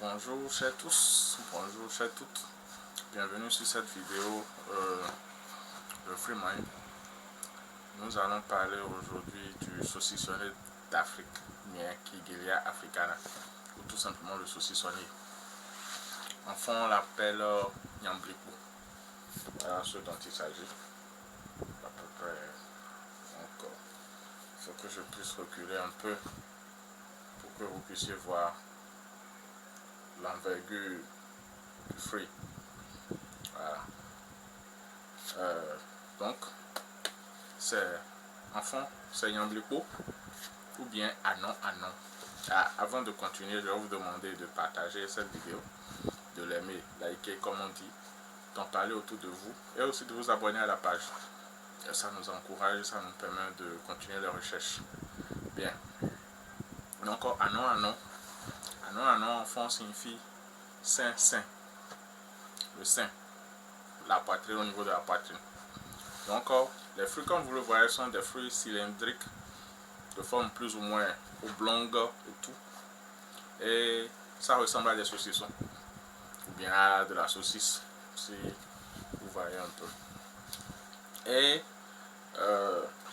Bonjour chers tous, bonjour chers toutes, bienvenue sur cette vidéo de Free Mind. Nous allons parler aujourd'hui du saucissonné d'Afrique, Kigelia africana, ou tout simplement le saucissonnier. Enfin, on l'appelle Nyamblipo. Voilà ce dont il s'agit. À peu près. Donc, il faut que je puisse reculer un peu pour que vous puissiez voir l'envergure du fruit. Voilà. Donc, c'est Nyamblipo ou bien Anon. Avant de continuer, je vais vous demander de partager cette vidéo, de l'aimer, liker comme on dit, d'en parler autour de vous et aussi de vous abonner à la page. Et ça nous encourage, ça nous permet de continuer les recherches. Bien. Donc, Anon en fond signifie sein. Le sein, la poitrine, au niveau de la poitrine. Donc, les fruits, comme vous le voyez, sont des fruits cylindriques de forme plus ou moins oblongue et tout. Et ça ressemble à des saucissons ou bien à de la saucisse, si vous voyez un peu. Et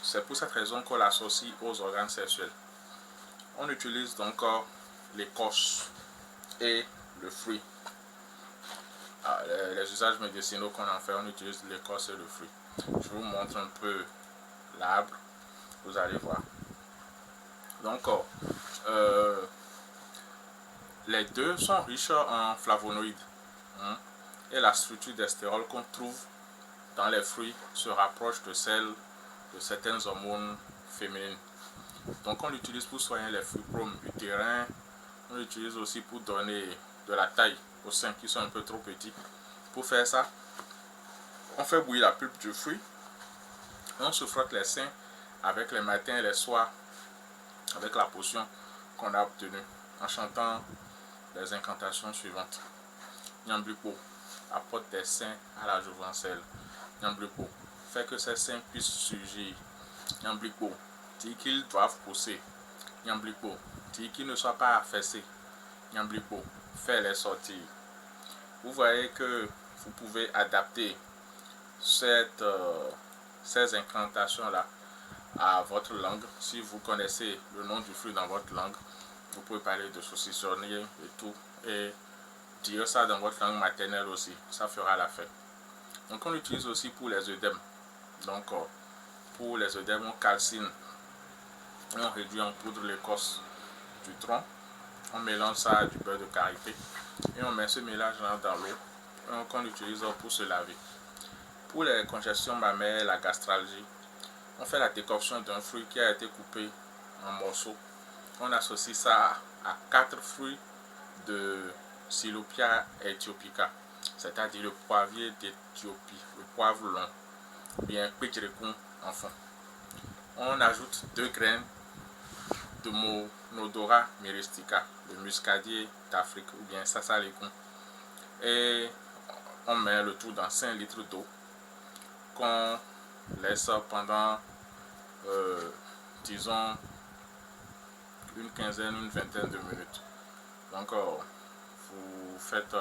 c'est pour cette raison qu'on l'associe aux organes sexuels. On utilise donc l'écorce et le fruit. Les usages médicinaux qu'on en fait, on utilise l'écorce et le fruit. Je vous montre un peu l'arbre, vous allez voir. Donc, les deux sont riches en flavonoïdes. Et la structure d'estérol qu'on trouve dans les fruits se rapproche de celle de certaines hormones féminines. Donc, on l'utilise pour soigner les fibromes utérins. On l'utilise aussi pour donner de la taille aux seins qui sont un peu trop petits. Pour faire ça, on fait bouillir la pulpe du fruit. On se frotte les seins avec les matins et les soirs avec la potion qu'on a obtenue en chantant les incantations suivantes. Nyamblipo, apporte tes seins à la jouvencelle. Nyamblipo, fais que ces seins puissent surgir. Nyamblipo, dis qu'ils doivent pousser. Nyamblipo, dis qu'ils ne soient pas affaissés. Nyamblipo, fais-les sortir. Vous voyez que vous pouvez adapter ces incantations-là à votre langue. Si vous connaissez le nom du fruit dans votre langue, vous pouvez parler de saucissonnier et tout, et dire ça dans votre langue maternelle aussi, ça fera l'affaire. Donc on l'utilise aussi pour les œdèmes. Donc pour les œdèmes, on calcine et on réduit en poudre l'écorce du tronc. On mélange ça à du beurre de karité et on met ce mélange là dans l'eau qu'on utilise pour se laver. Pour les congestions mammaires, la gastralgie, on fait la décoction d'un fruit qui a été coupé en morceaux. On associe ça à 4 fruits de Silopia aethiopica, c'est-à-dire le poivrier d'Éthiopie, le poivre long, bien Pétrekun en fond. On ajoute 2 graines de Monodora myristica, le muscadier d'Afrique ou bien Sasalecun. Et on met le tout dans 5 litres d'eau qu'on laisse pendant disons une quinzaine, une vingtaine de minutes. Donc vous faites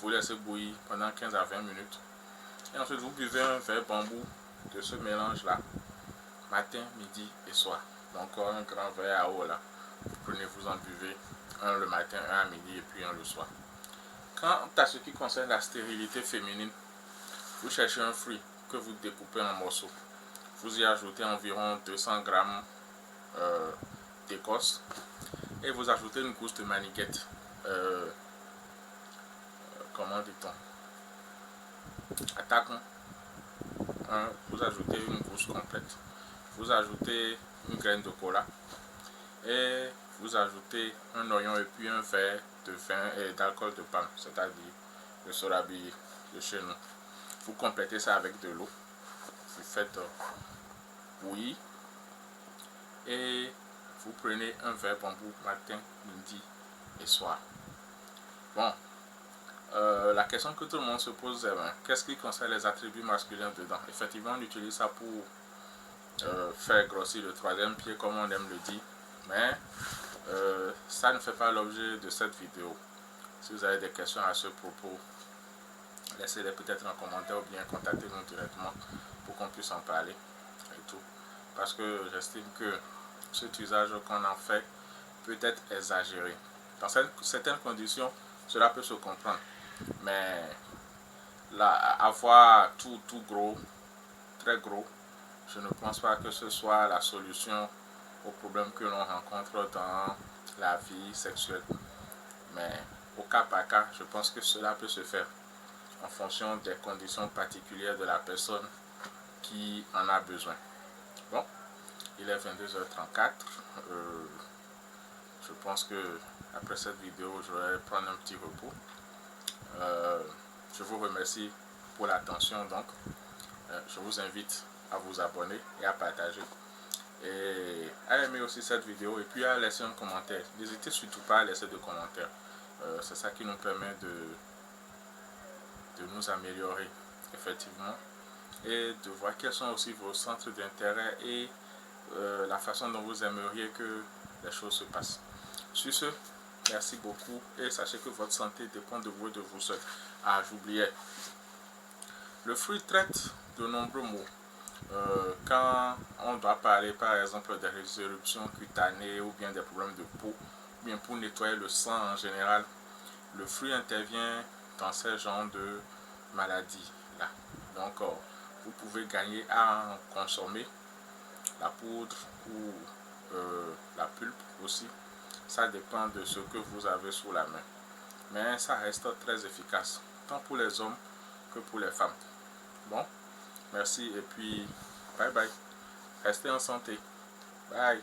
vous laissez bouillir pendant 15 à 20 minutes. Et ensuite vous buvez un verre bambou de ce mélange là, matin, midi et soir. Donc un grand verre à eau là, vous prenez, vous en buvez un le matin, un à midi et puis un le soir. Quant à ce qui concerne la stérilité féminine, vous cherchez un fruit que vous découpez en morceaux. Vous y ajoutez environ 200 grammes d'écorce et vous ajoutez une gousse de maniquette. Comment dit-on? Attaque. Vous ajoutez une gousse complète. Vous ajoutez une graine de cola et vous ajoutez un oignon et puis un verre de vin et d'alcool de palme, c'est-à-dire le sorabi de chez nous. Vous complétez ça avec de l'eau. Vous faites bouillir et vous prenez un verre bambou matin, midi et soir. Bon, la question que tout le monde se pose est qu'est-ce qui concerne les attributs masculins dedans? Effectivement, on utilise ça pour faire grossir le troisième pied comme on aime le dire, mais ça ne fait pas l'objet de cette vidéo. Si vous avez des questions à ce propos, laissez-les peut-être en commentaire ou bien contactez-nous directement pour qu'on puisse en parler et tout. Parce que j'estime que cet usage qu'on en fait peut être exagéré. Dans certaines conditions, cela peut se comprendre. Mais là, avoir tout gros, très gros, je ne pense pas que ce soit la solution aux problèmes que l'on rencontre dans la vie sexuelle. Mais au cas par cas, je pense que cela peut se faire en fonction des conditions particulières de la personne qui en a besoin. Bon, il est 22h34. Je pense que après cette vidéo, je vais prendre un petit repos. Je vous remercie pour l'attention. Donc, je vous invite à vous abonner et à partager. Et à aimer aussi cette vidéo et puis à laisser un commentaire. N'hésitez surtout pas à laisser des commentaires. C'est ça qui nous permet de nous améliorer effectivement et de voir quels sont aussi vos centres d'intérêt et la façon dont vous aimeriez que les choses se passent. Sur ce, merci beaucoup et sachez que votre santé dépend de vous et de vous seul. Ah, j'oubliais. Le fruit traite de nombreux maux. Quand on doit parler par exemple des éruptions cutanées ou bien des problèmes de peau, ou bien pour nettoyer le sang en général, le fruit intervient dans ces genres de maladies là. Donc vous pouvez gagner à en consommer la poudre ou la pulpe aussi. Ça dépend de ce que vous avez sous la main. Mais ça reste très efficace, tant pour les hommes que pour les femmes. Bon, merci et puis bye bye. Restez en santé. Bye.